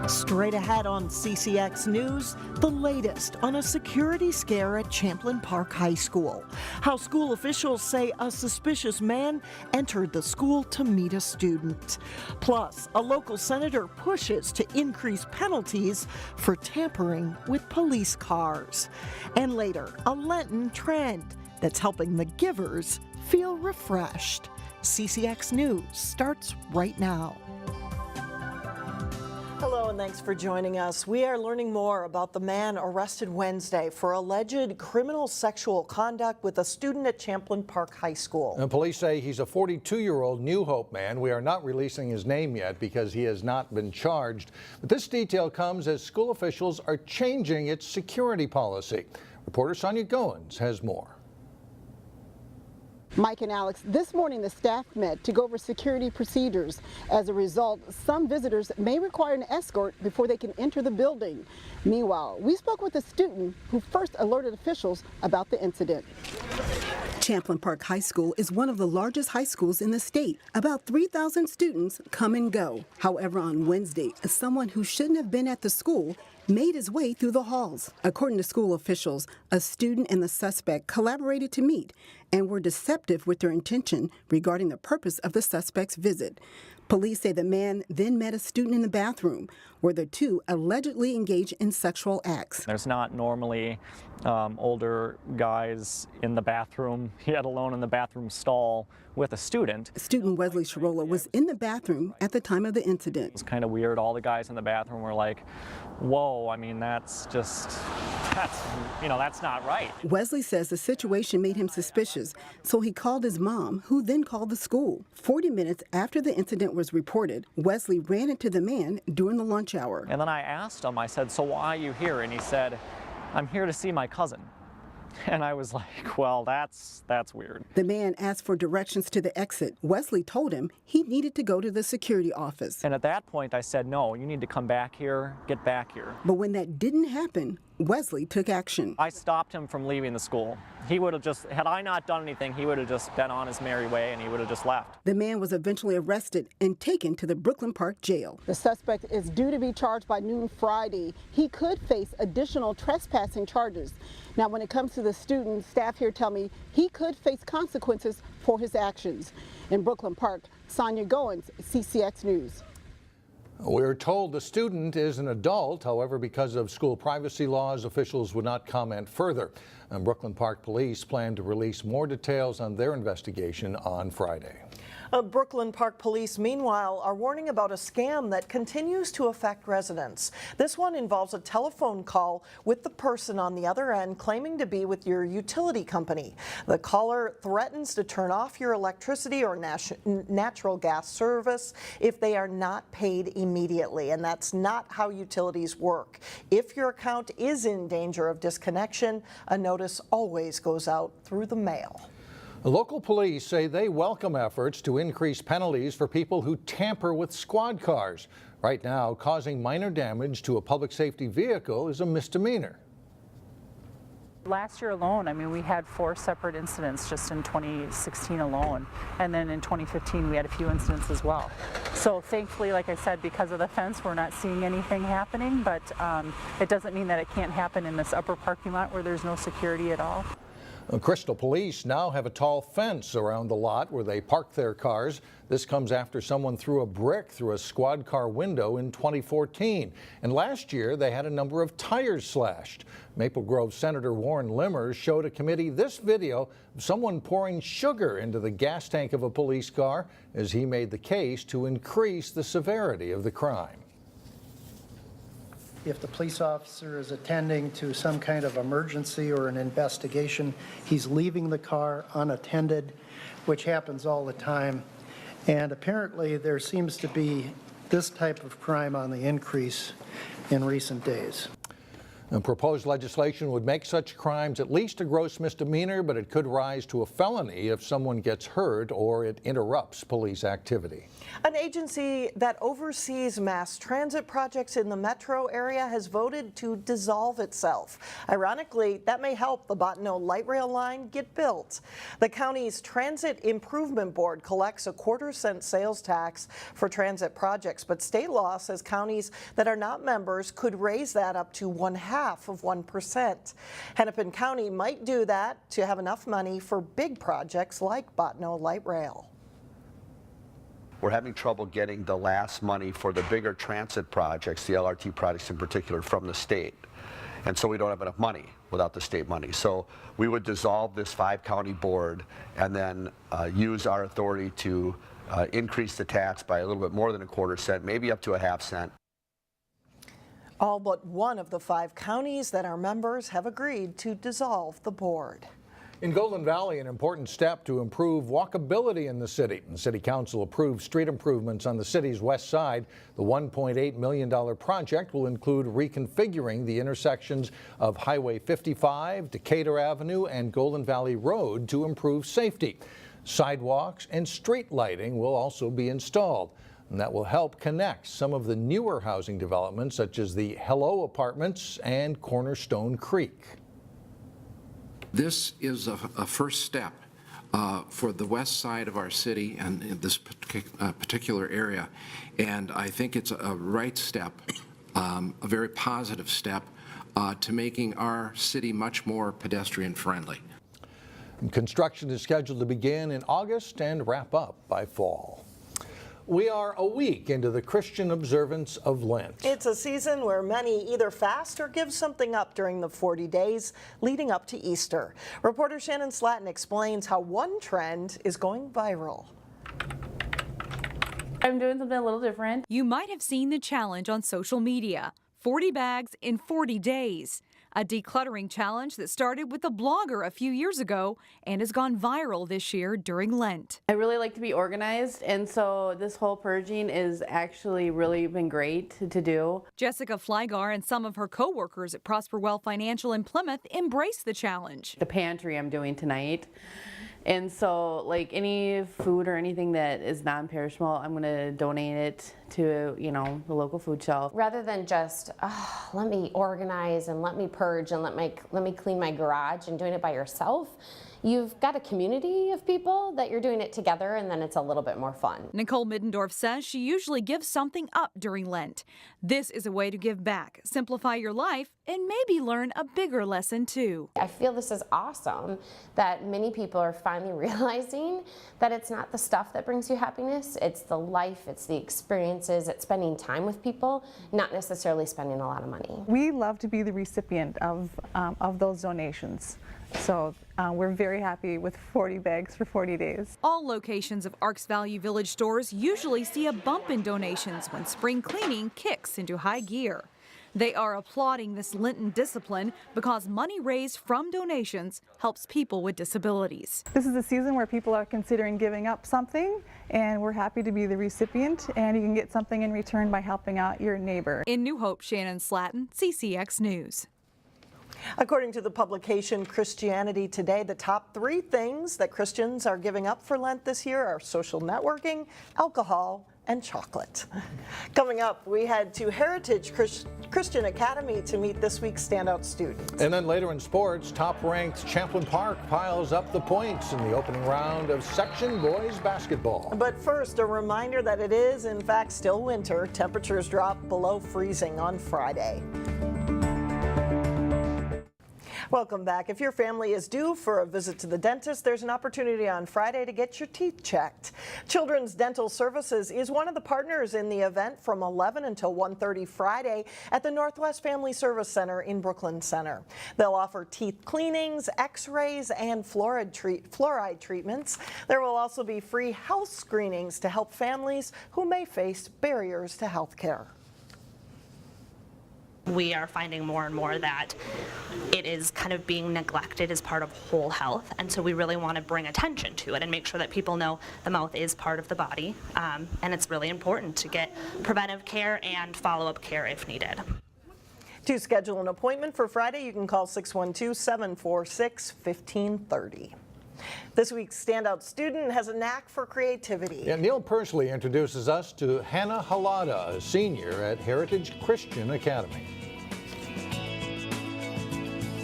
Straight ahead on CCX News, the latest on a security scare at Champlin Park High School. How school officials say a suspicious man entered the school to meet a student. Plus, a local senator pushes to increase penalties for tampering with police cars. And later, a Lenten trend that's helping the givers feel refreshed. CCX News starts right now. Hello and thanks for joining us. We are learning more about the man arrested Wednesday for alleged criminal sexual conduct with a student at Champlin Park High School. And police say he's a 42-year-old New Hope man. We are not releasing his name yet because he has not been charged. But this detail comes as school officials are changing its security policy. Reporter Sonia Goins has more. Mike and Alex, this morning the staff met to go over security procedures. As a result, some visitors may require an escort before they can enter the building. Meanwhile, we spoke with a student who first alerted officials about the incident. Champlin Park High School is one of the largest high schools in the state. About 3,000 students come and go. However, on Wednesday, someone who shouldn't have been at the school made his way through the halls. According to school officials, a student and the suspect collaborated to meet and were deceptive with their intention regarding the purpose of the suspect's visit. Police say the man then met a student in the bathroom where the two allegedly engaged in sexual acts. There's not normally older guys in the bathroom, yet alone in the bathroom stall with a student. Student Wesley Sharola was in the bathroom at the time of the incident. It's kind of weird. All the guys in the bathroom were like, whoa, I mean, that's not right. Wesley says the situation made him suspicious, so he called his mom, who then called the school. 40 minutes after the incident was reported, Wesley ran into the man during the lunch hour. And then I asked him, I said, so why are you here? And he said, I'm here to see my cousin. And I was like, well, that's weird. The man asked for directions to the exit. Wesley told him he needed to go to the security office. And at that point, I said, no, you need to come back here, get back here. But when that didn't happen, Wesley took action. I stopped him from leaving the school. He would have just, had I not done anything, he would have just been on his merry way and he would have just left. The man was eventually arrested and taken to the Brooklyn Park jail. The suspect is due to be charged by noon Friday. He could face additional trespassing charges. Now, when it comes to the student, staff here tell me he could face consequences for his actions. In Brooklyn Park, Sonia Goins, CCX News. We're told the student is an adult. However, because of school privacy laws, officials would not comment further. And Brooklyn Park Police plan to release more details on their investigation on Friday. Brooklyn Park Police, meanwhile, are warning about a scam that continues to affect residents. This one involves a telephone call with the person on the other end claiming to be with your utility company. The caller threatens to turn off your electricity or natural gas service if they are not paid immediately, and that's not how utilities work. If your account is in danger of disconnection, a notice always goes out through the mail. Local police say they welcome efforts to increase penalties for people who tamper with squad cars. Right now, causing minor damage to a public safety vehicle is a misdemeanor. Last year alone, I mean, we had 4 separate incidents just in 2016 alone. And then in 2015, we had a few incidents as well. So thankfully, like I said, because of the fence, we're not seeing anything happening, but it doesn't mean that it can't happen in this upper parking lot where there's no security at all. Crystal Police now have a tall fence around the lot where they park their cars. This comes after someone threw a brick through a squad car window in 2014. And last year, they had a number of tires slashed. Maple Grove Senator Warren Limmer showed a committee this video of someone pouring sugar into the gas tank of a police car as he made the case to increase the severity of the crime. If the police officer is attending to some kind of emergency or an investigation, he's leaving the car unattended, which happens all the time. And apparently there seems to be this type of crime on the increase in recent days. The proposed legislation would make such crimes at least a gross misdemeanor, but it could rise to a felony if someone gets hurt or it interrupts police activity. An agency that oversees mass transit projects in the metro area has voted to dissolve itself. Ironically, that may help the Bottineau light rail line get built. The county's Transit Improvement Board collects a quarter-cent sales tax for transit projects, but state law says counties that are not members could raise that up to 0.5%. Hennepin County might do that to have enough money for big projects like Bottineau light rail. We're having trouble getting the last money for the bigger transit projects, the LRT projects in particular, from the state. And so we don't have enough money without the state money. So we would dissolve this 5-county board and then use our authority to increase the tax by a little bit more than a quarter cent, maybe up to 1/2 cent. All but one of the 5 counties that are members have agreed to dissolve the board. In Golden Valley, an important step to improve walkability in the city. The City Council approved street improvements on the city's west side. The $1.8 million project will include reconfiguring the intersections of Highway 55, Decatur Avenue, and Golden Valley Road to improve safety. Sidewalks and street lighting will also be installed, and that will help connect some of the newer housing developments such as the Hello Apartments and Cornerstone Creek. This is a first step for the west side of our city and in this particular area, and I think it's a right step, a very positive step to making our city much more pedestrian friendly. Construction is scheduled to begin in August and wrap up by fall. We are a week into the Christian observance of Lent. It's a season where many either fast or give something up during the 40 days leading up to Easter. Reporter Shannon Slatton explains how one trend is going viral. I'm doing something a little different. You might have seen the challenge on social media, 40 bags in 40 days. A decluttering challenge that started with a blogger a few years ago and has gone viral this year during Lent. I really like to be organized, and so this whole purging is actually really been great to do. Jessica Flygar and some of her co-workers at Prosper Well Financial in Plymouth embraced the challenge. The pantry I'm doing tonight. And so, like, any food or anything that is non-perishable, I'm going to donate it to, you know, the local food shelf. Rather than just, let me organize and let me purge and let me clean my garage and doing it by yourself, you've got a community of people that you're doing it together, and then it's a little bit more fun. Nicole Middendorf says she usually gives something up during Lent. This is a way to give back, simplify your life, and maybe learn a bigger lesson too. I feel this is awesome that many people are finally realizing that it's not the stuff that brings you happiness, it's the life, it's the experiences, it's spending time with people, not necessarily spending a lot of money. We love to be the recipient of those donations. So we're very happy with 40 bags for 40 days. All locations of Arcs Value Village stores usually see a bump in donations when spring cleaning kicks into high gear. They are applauding this Lenten discipline because money raised from donations helps people with disabilities. This is a season where people are considering giving up something, and we're happy to be the recipient, and you can get something in return by helping out your neighbor. In New Hope, Shannon Slatton, CCX News. According to the publication Christianity Today, the top 3 things that Christians are giving up for Lent this year are social networking, alcohol, and chocolate. Coming up, we head to Heritage Christian Academy to meet this week's Standout students. And then later in sports, top-ranked Champlin Park piles up the points in the opening round of Section Boys basketball. But first, a reminder that it is, in fact, still winter. Temperatures drop below freezing on Friday. Welcome back. If your family is due for a visit to the dentist, there's an opportunity on Friday to get your teeth checked. Children's Dental Services is one of the partners in the event from 11 until 1:30 Friday at the Northwest Family Service Center in Brooklyn Center. They'll offer teeth cleanings, x-rays, and fluoride treatments. There will also be free health screenings to help families who may face barriers to health care. We are finding more and more that it is kind of being neglected as part of whole health, and so we really want to bring attention to it and make sure that people know the mouth is part of the body, and it's really important to get preventive care and follow-up care if needed. To schedule an appointment for Friday, you can call 612-746-1530. This week's Standout student has a knack for creativity. Yeah, Neil Persley introduces us to Hannah Hallada, a senior at Heritage Christian Academy.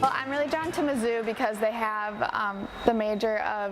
Well, I'm really drawn to Mizzou because they have the major of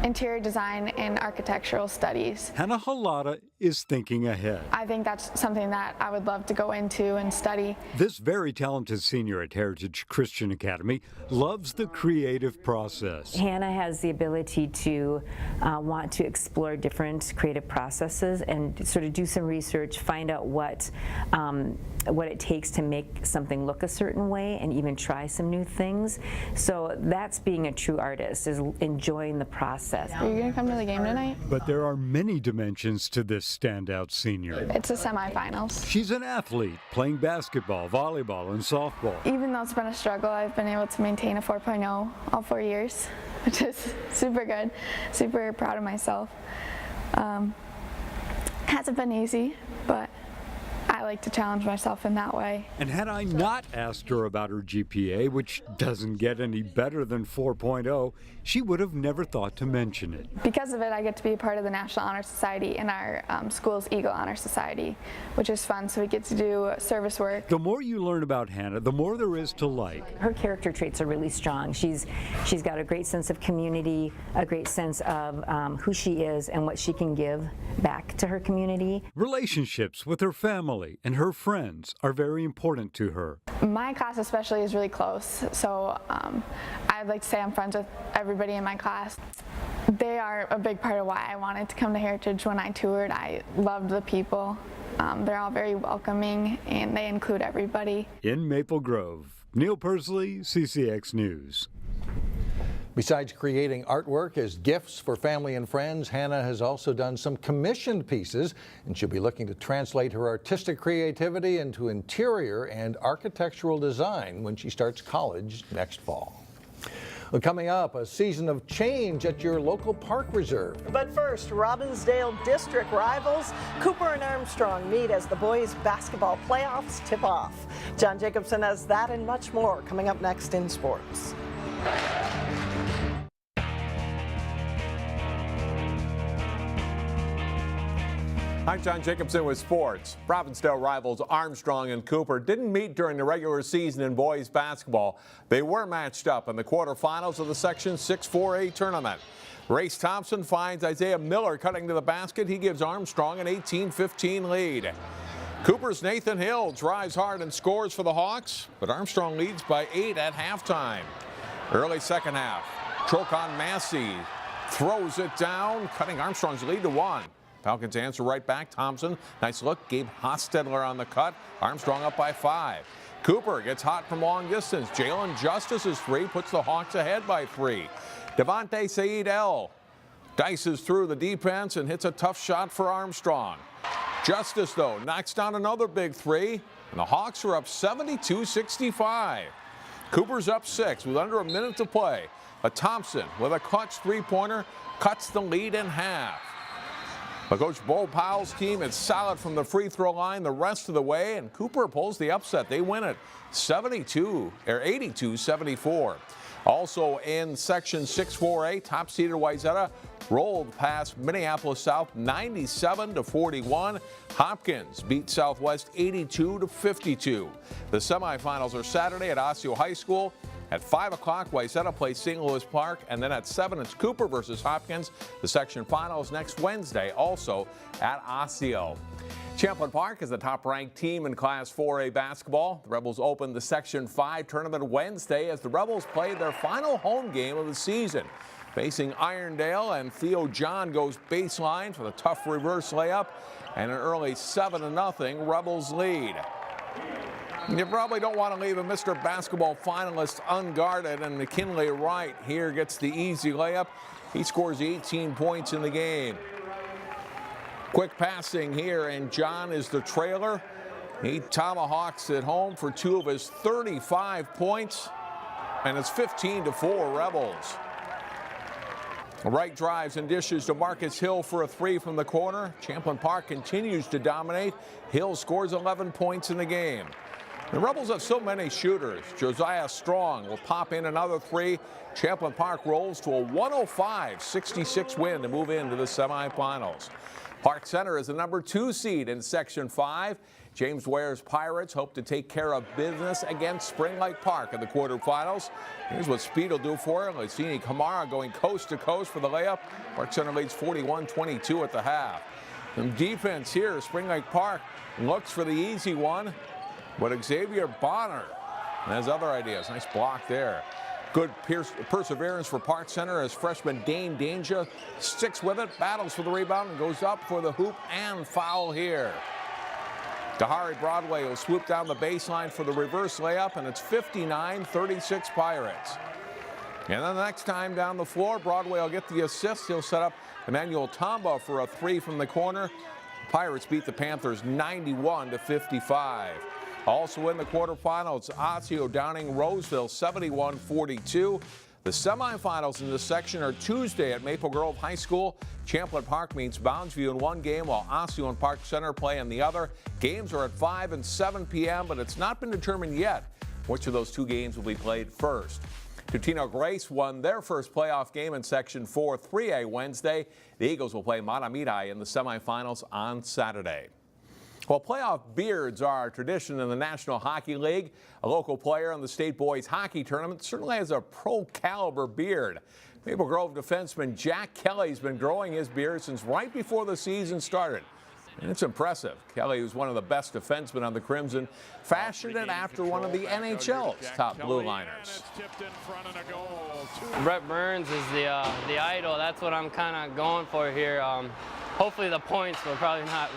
interior design and architectural studies. Hannah Hallada is thinking ahead. I think that's something that I would love to go into and study. This very talented senior at Heritage Christian Academy loves the creative process. Hannah has the ability to want to explore different creative processes and sort of do some research, find out what it takes to make something look a certain way and even try some new things. So that's being a true artist, is enjoying the process. Are you going to come to the game tonight? But there are many dimensions to this standout senior. It's the semifinals. She's an athlete, playing basketball, volleyball, and softball. Even though it's been a struggle, I've been able to maintain a 4.0 all 4 years, which is super good. Super proud of myself. Hasn't been easy, but I like to challenge myself in that way. And had I not asked her about her GPA, which doesn't get any better than 4.0, she would have never thought to mention it. Because of it, I get to be a part of the National Honor Society and our school's Eagle Honor Society, which is fun, so we get to do service work. The more you learn about Hannah, the more there is to like. Her character traits are really strong. She's got a great sense of community, a great sense of who she is and what she can give back to her community. Relationships with her family and her friends are very important to her. My class especially is really close, so I'd like to say I'm friends with everybody in my class. They are a big part of why I wanted to come to Heritage when I toured. I loved the people. They're all very welcoming and they include everybody. In Maple Grove, Neil Persley, CCX News. Besides creating artwork as gifts for family and friends, Hannah has also done some commissioned pieces, and she'll be looking to translate her artistic creativity into interior and architectural design when she starts college next fall. Well, coming up, a season of change at your local park reserve. But first, Robbinsdale district rivals Cooper and Armstrong meet as the boys' basketball playoffs tip off. John Jacobson has that and much more coming up next in sports. I'm John Jacobson with sports. Robbinsdale rivals Armstrong and Cooper didn't meet during the regular season in boys basketball. They were matched up in the quarterfinals of the Section 6-4A tournament. Race Thompson finds Isaiah Miller cutting to the basket. He gives Armstrong an 18-15 lead. Cooper's Nathan Hill drives hard and scores for the Hawks, but Armstrong leads by 8 at halftime. Early second half, Trocon Massey throws it down, cutting Armstrong's lead to 1. Falcons answer right back. Thompson, nice look. Gabe Hostetler on the cut. Armstrong up by 5. Cooper gets hot from long distance. Jalen Justice's 3 puts the Hawks ahead by 3. Devontae Said-El dices through the defense and hits a tough shot for Armstrong. Justice, though, knocks down another big 3, and the Hawks are up 72-65. Cooper's up 6 with under a minute to play. But Thompson, with a clutch 3-pointer, cuts the lead in half. But Coach Bo Powell's team is solid from the free throw line the rest of the way, and Cooper pulls the upset. They win it 82-74. Also in Section 6-4A, top-seeded Wayzata rolled past Minneapolis South 97-41. Hopkins beat Southwest 82-52. The semifinals are Saturday at Osseo High School. At 5 o'clock, Wayzata plays St. Louis Park, and then at 7, it's Cooper versus Hopkins. The section finals next Wednesday, also at Osseo. Champlin Park is the top-ranked team in Class 4A basketball. The Rebels open the Section 5 tournament Wednesday as the Rebels play their final home game of the season. Facing Irondale, and Theo John goes baseline for the tough reverse layup, and an early 7-0 Rebels lead. You probably don't want to leave a Mr. Basketball finalist unguarded, and McKinley Wright here gets the easy layup. He scores 18 points in the game. Quick passing here, and John is the trailer. He tomahawks it home for 2 of his 35 points, and it's 15-4 Rebels. Wright drives and dishes to Marcus Hill for a 3 from the corner. Champlin Park continues to dominate. Hill scores 11 points in the game. The Rebels have so many shooters. Josiah Strong will pop in another three. Champlin Park rolls to a 105-66 win to move into the semifinals. Park Center is the number 2 seed in Section 5. James Ware's Pirates hope to take care of business against Spring Lake Park in the quarterfinals. Here's what speed will do for him. Licini Kamara going coast to coast for the layup. Park Center leads 41-22 at the half. Some defense here. Spring Lake Park looks for the easy one, but Xavier Bonner has other ideas. Nice block there. Good perseverance for Park Center as freshman Dane Danger sticks with it, battles for the rebound, and goes up for the hoop and foul here. Dahari Broadway will swoop down the baseline for the reverse layup, and it's 59-36 Pirates. And then the next time down the floor, Broadway will get the assist. He'll set up Emmanuel Tamba for a 3 from the corner. Pirates beat the Panthers 91-55. Also in the quarterfinals, Osseo downing Roseville 71-42. The semifinals in this section are Tuesday at Maple Grove High School. Champlin Park meets Boundsview in one game, while Osseo and Park Center play in the other. Games are at 5 and 7 p.m., but it's not been determined yet which of those two games will be played first. Tutino Grace won their first playoff game in Section 4 3A Wednesday. The Eagles will play Matamidi in the semifinals on Saturday. Well, playoff beards are a tradition in the National Hockey League. A local player in the state boys hockey tournament certainly has a pro-caliber beard. Maple Grove defenseman Jack Kelly's been growing his beard since right before the season started. And it's impressive. Kelly, who's one of the best defensemen on the Crimson, fashioned it after one of the NHL's top blue liners. Brett Burns is the idol. That's what I'm kind of going for here. Hopefully the points, but probably not.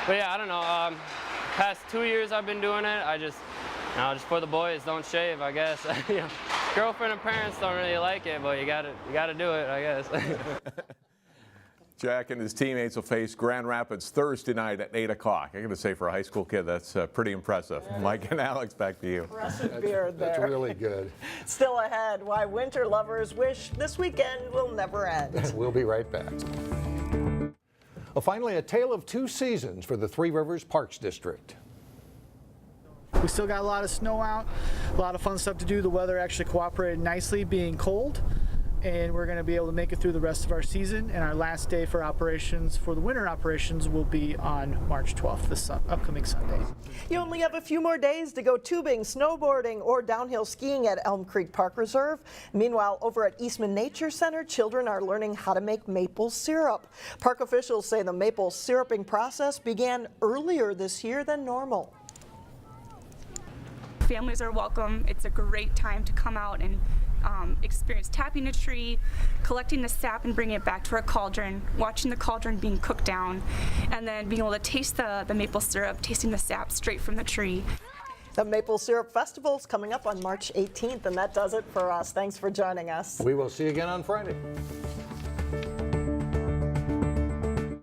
But yeah, I don't know. Past 2 years I've been doing it. I just for the boys, don't shave, I guess. You know, girlfriend and parents don't really like it, but you gotta do it, I guess. Jack and his teammates will face Grand Rapids Thursday night at 8 o'clock. I got to say, for a high school kid, that's pretty impressive. Mike and Alex, back to you. Impressive beard there. That's really good. Still ahead, why winter lovers wish this weekend will never end. We'll be right back. Well, finally, a tale of 2 seasons for the Three Rivers Parks District. We still got a lot of snow out, a lot of fun stuff to do. The weather actually cooperated nicely being cold, and we're going to be able to make it through the rest of our season. And our last day for operations, for the winter operations, will be on March 12th, this upcoming Sunday. You only have a few more days to go tubing, snowboarding, or downhill skiing at Elm Creek Park Reserve. Meanwhile, over at Eastman Nature Center, children are learning how to make maple syrup. Park officials say the maple syruping process began earlier this year than normal. Families are welcome. It's a great time to come out and experience tapping a tree, collecting the sap and bringing it back to our cauldron, watching the cauldron being cooked down, and then being able to taste the maple syrup, tasting the sap straight from the tree. The Maple Syrup Festival is coming up on March 18th, and that does it for us. Thanks for joining us. We will see you again on Friday.